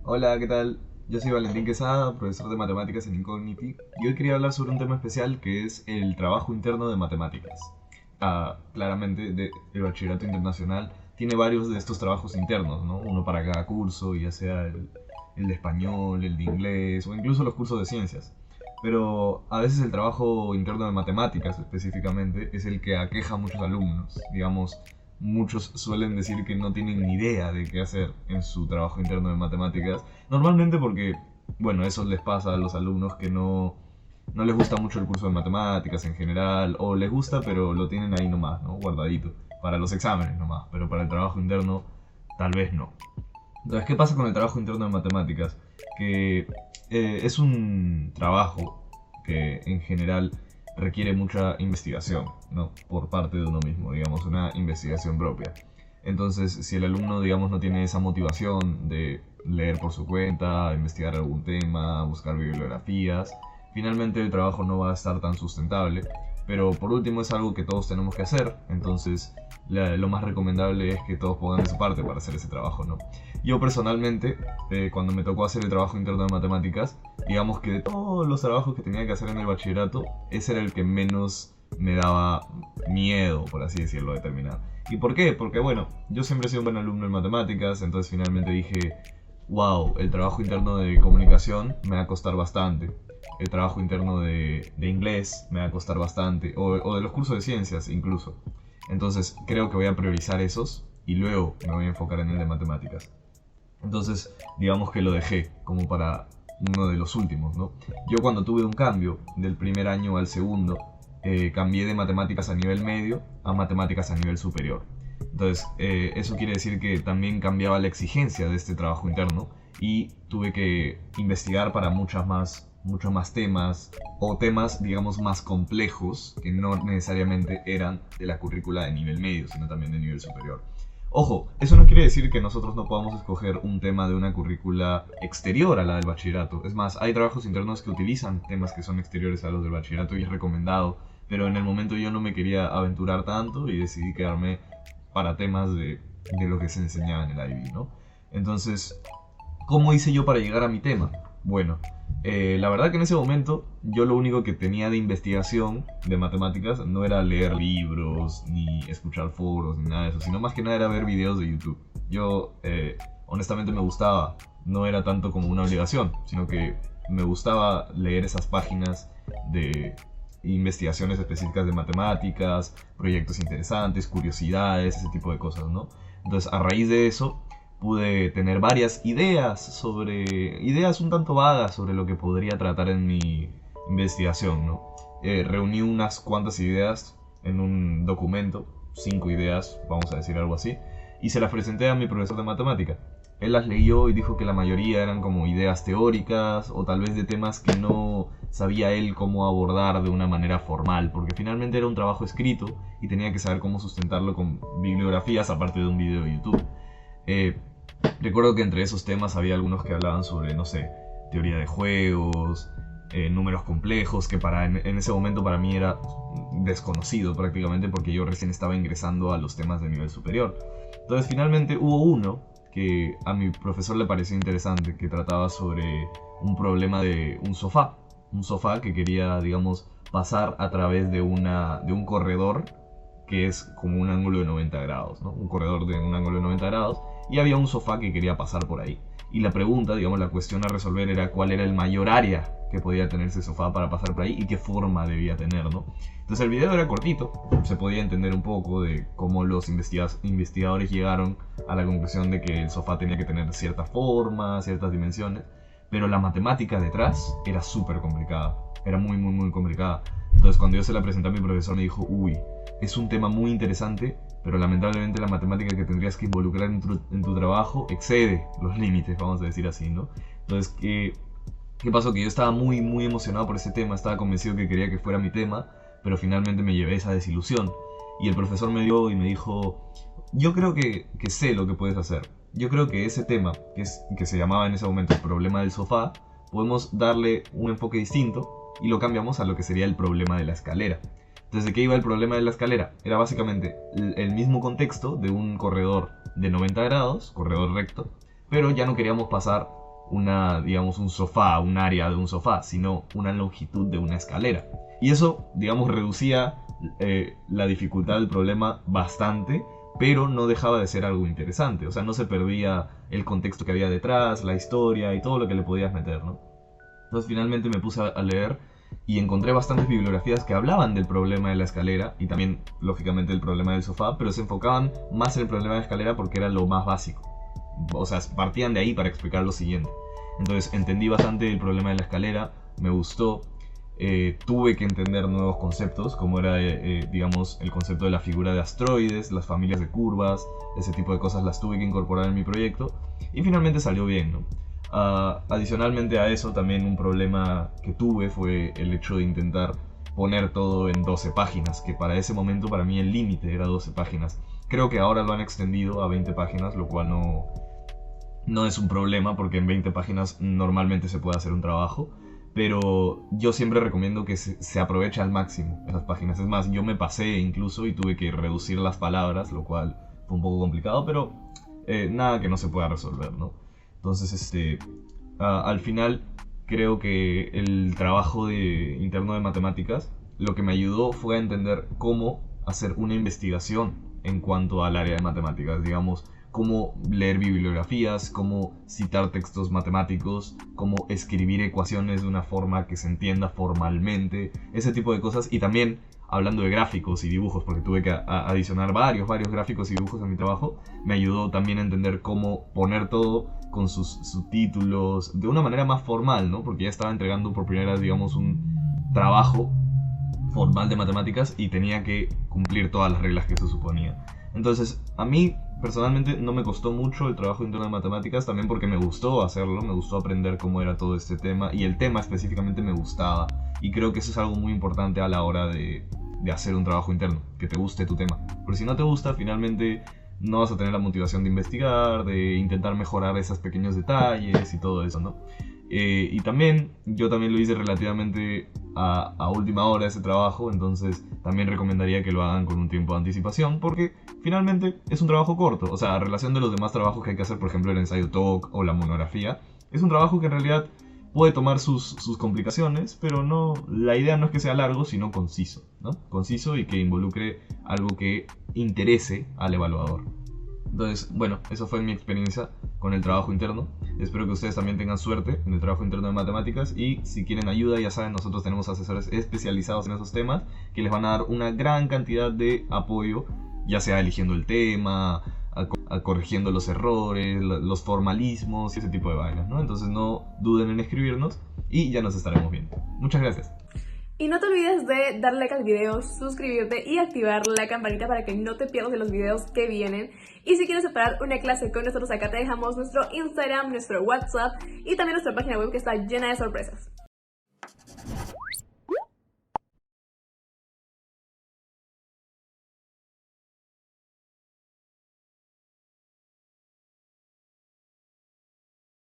Hola, ¿qué tal? Yo soy Valentín Quesada, profesor de matemáticas en Incogniti, y hoy quería hablar sobre un tema especial que es el trabajo interno de matemáticas. Claramente, el bachillerato internacional tiene varios de estos trabajos internos, ¿no? Uno para cada curso, ya sea el de español, el de inglés o incluso los cursos de ciencias. Pero a veces el trabajo interno de matemáticas específicamente es el que aqueja a muchos alumnos. Digamos, muchos suelen decir que no tienen ni idea de qué hacer en su trabajo interno de matemáticas. Normalmente porque, bueno, eso les pasa a los alumnos que no les gusta mucho el curso de matemáticas en general, o les gusta pero lo tienen ahí nomás, ¿no? Guardadito, para los exámenes nomás, pero para el trabajo interno tal vez no. Entonces, ¿qué pasa con el trabajo interno de matemáticas? Que es un trabajo que en general requiere mucha investigación, ¿no? Por parte de uno mismo, digamos, una investigación propia. Entonces, si el alumno, digamos, no tiene esa motivación de leer por su cuenta, investigar algún tema, buscar bibliografías, finalmente el trabajo no va a estar tan sustentable. Pero por último es algo que todos tenemos que hacer, entonces lo más recomendable es que todos pongan de su parte para hacer ese trabajo, ¿no? Yo personalmente, cuando me tocó hacer el trabajo interno de matemáticas, digamos que de todos los trabajos que tenía que hacer en el bachillerato, ese era el que menos me daba miedo, por así decirlo, de terminar. ¿Y por qué? Porque bueno, yo siempre he sido un buen alumno en matemáticas, entonces finalmente dije, wow, el trabajo interno de comunicación me va a costar bastante. El trabajo interno de inglés me va a costar bastante, o de los cursos de ciencias incluso. Entonces creo que voy a priorizar esos y luego me voy a enfocar en el de matemáticas. Entonces, digamos que lo dejé como para uno de los últimos, ¿no? Yo cuando tuve un cambio del primer año al segundo, cambié de matemáticas a nivel medio a matemáticas a nivel superior. Entonces, eso quiere decir que también cambiaba la exigencia de este trabajo interno y tuve que investigar para muchos más temas o temas, digamos, más complejos que no necesariamente eran de la currícula de nivel medio, sino también de nivel superior. Ojo, eso no quiere decir que nosotros no podamos escoger un tema de una currícula exterior a la del bachillerato. Es más, hay trabajos internos que utilizan temas que son exteriores a los del bachillerato y es recomendado. Pero en el momento yo no me quería aventurar tanto y decidí quedarme para temas de lo que se enseñaba en el IB, ¿no? Entonces, ¿cómo hice yo para llegar a mi tema? Bueno, la verdad que en ese momento yo lo único que tenía de investigación de matemáticas no era leer libros, ni escuchar foros, ni nada de eso, sino más que nada era ver videos de YouTube. Yo, honestamente me gustaba, no era tanto como una obligación, sino que me gustaba leer esas páginas de investigaciones específicas de matemáticas, proyectos interesantes, curiosidades, ese tipo de cosas, ¿no? Entonces, a raíz de eso, pude tener varias ideas un tanto vagas sobre lo que podría tratar en mi investigación, ¿no? Reuní unas cuantas ideas en un documento, 5 ideas, vamos a decir algo así, y se las presenté a mi profesor de matemática. Él las leyó y dijo que la mayoría eran como ideas teóricas o tal vez de temas que no sabía él cómo abordar de una manera formal, porque finalmente era un trabajo escrito y tenía que saber cómo sustentarlo con bibliografías aparte de un video de YouTube. Eh, Recuerdo que entre esos temas había algunos que hablaban sobre, no sé, teoría de juegos, números complejos, que en ese momento para mí era desconocido prácticamente porque yo recién estaba ingresando a los temas de nivel superior. Entonces finalmente hubo uno que a mi profesor le pareció interesante, que trataba sobre un problema de un sofá que quería, digamos, pasar a través de un corredor que es como un ángulo de 90 grados, ¿no? Un corredor de un ángulo de 90 grados, y había un sofá que quería pasar por ahí. Y la pregunta, digamos, la cuestión a resolver era cuál era el mayor área que podía tener ese sofá para pasar por ahí y qué forma debía tener, ¿no? Entonces el video era cortito, se podía entender un poco de cómo los investigadores llegaron a la conclusión de que el sofá tenía que tener cierta forma, ciertas dimensiones, pero la matemática detrás era súper complicada, era muy complicada. Entonces cuando yo se la presenté a mi profesor me dijo, uy, es un tema muy interesante, pero lamentablemente la matemática que tendrías que involucrar en tu trabajo excede los límites, vamos a decir así, ¿no? Entonces, ¿qué pasó? Que yo estaba muy emocionado por ese tema, estaba convencido que quería que fuera mi tema, pero finalmente me llevé esa desilusión. Y el profesor me dio y me dijo, yo creo que sé lo que puedes hacer. Yo creo que ese tema, que se llamaba en ese momento el problema del sofá, podemos darle un enfoque distinto y lo cambiamos a lo que sería el problema de la escalera. Entonces, ¿de qué iba el problema de la escalera? Era básicamente el mismo contexto de un corredor de 90 grados, corredor recto, pero ya no queríamos pasar digamos, un sofá, un área de un sofá, sino una longitud de una escalera. Y eso, digamos, reducía la dificultad del problema bastante, pero no dejaba de ser algo interesante. O sea, no se perdía el contexto que había detrás, la historia y todo lo que le podías meter, ¿no? Entonces finalmente me puse a leer y encontré bastantes bibliografías que hablaban del problema de la escalera y también, lógicamente, del problema del sofá, pero se enfocaban más en el problema de la escalera porque era lo más básico. O sea, partían de ahí para explicar lo siguiente. Entonces entendí bastante el problema de la escalera, me gustó. Tuve que entender nuevos conceptos, como era, digamos, el concepto de la figura de asteroides, las familias de curvas, ese tipo de cosas las tuve que incorporar en mi proyecto y finalmente salió bien, ¿no? Adicionalmente a eso, también un problema que tuve fue el hecho de intentar poner todo en 12 páginas, que para ese momento para mí el límite era 12 páginas. Creo que ahora lo han extendido a 20 páginas, lo cual no es un problema porque en 20 páginas normalmente se puede hacer un trabajo. Pero yo siempre recomiendo que se aproveche al máximo esas páginas. Es más, yo me pasé incluso y tuve que reducir las palabras, lo cual fue un poco complicado, pero nada que no se pueda resolver, ¿no? Entonces, al final creo que el trabajo interno de matemáticas lo que me ayudó fue a entender cómo hacer una investigación en cuanto al área de matemáticas, digamos, cómo leer bibliografías, cómo citar textos matemáticos, cómo escribir ecuaciones de una forma que se entienda formalmente, ese tipo de cosas. Y también hablando de gráficos y dibujos, porque tuve que adicionar varios gráficos y dibujos a mi trabajo, me ayudó también a entender cómo poner todo con sus subtítulos de una manera más formal, ¿no? Porque ya estaba entregando por primera vez, digamos, un trabajo formal de matemáticas y tenía que cumplir todas las reglas que se suponía. Entonces, a mí personalmente no me costó mucho el trabajo interno de matemáticas, también porque me gustó hacerlo, me gustó aprender cómo era todo este tema y el tema específicamente me gustaba. Y creo que eso es algo muy importante a la hora de hacer un trabajo interno, que te guste tu tema. Porque si no te gusta, finalmente no vas a tener la motivación de investigar, de intentar mejorar esos pequeños detalles y todo eso, ¿no? Y también, yo también lo hice relativamente a última hora ese trabajo, entonces también recomendaría que lo hagan con un tiempo de anticipación, porque finalmente es un trabajo corto, o sea, a relación de los demás trabajos que hay que hacer, por ejemplo el ensayo talk o la monografía, es un trabajo que en realidad puede tomar sus complicaciones, pero no, la idea no es que sea largo, sino conciso, ¿no? Conciso y que involucre algo que interese al evaluador. Entonces, bueno, eso fue mi experiencia con el trabajo interno. Espero que ustedes también tengan suerte en el trabajo interno de matemáticas y si quieren ayuda, ya saben, nosotros tenemos asesores especializados en esos temas que les van a dar una gran cantidad de apoyo, ya sea eligiendo el tema, corrigiendo los errores, los formalismos y ese tipo de vainas, ¿no? Entonces no duden en escribirnos y ya nos estaremos viendo. Muchas gracias. Y no te olvides de darle like al video, suscribirte y activar la campanita para que no te pierdas de los videos que vienen. Y si quieres separar una clase con nosotros, acá te dejamos nuestro Instagram, nuestro WhatsApp y también nuestra página web que está llena de sorpresas.